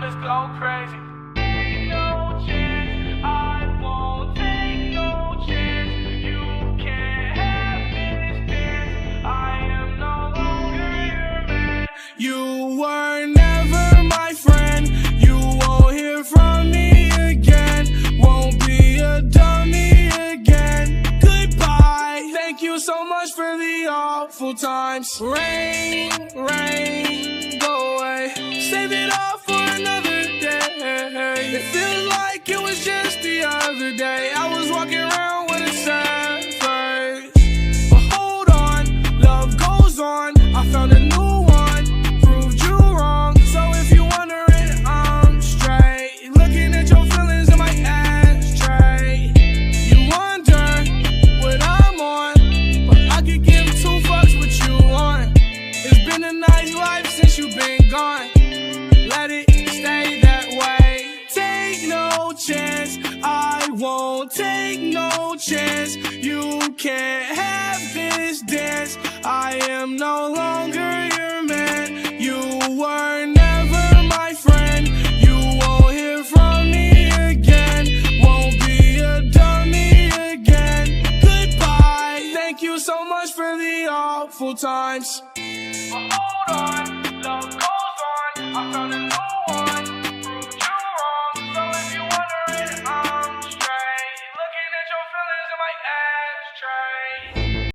let's go crazy. Take no chance, I won't take no chance. You can't have this dance, I am no longer your man. You were never my friend, you won't hear from me again. Won't be a dummy again. Goodbye, thank you so much for the awful times. Rain, rain, go away. Save it all for another day. It feels like it was just the other day. I was walking around with a sad face. But hold on, love goes on. I found a new one, proved you wrong. So if you wondering, I'm straight. Looking at your feelings in my ashtray. You wonder what I'm on, but I could give two fucks what you want. It's been a nice life since you've been gone. Let it stay that way. Take no chance, I won't take no chance. You can't have this dance, I am no longer your man. You were never my friend, you won't hear from me again. Won't be a dummy again. Goodbye, thank you so much for the awful times. But hold on, love goes on. I found a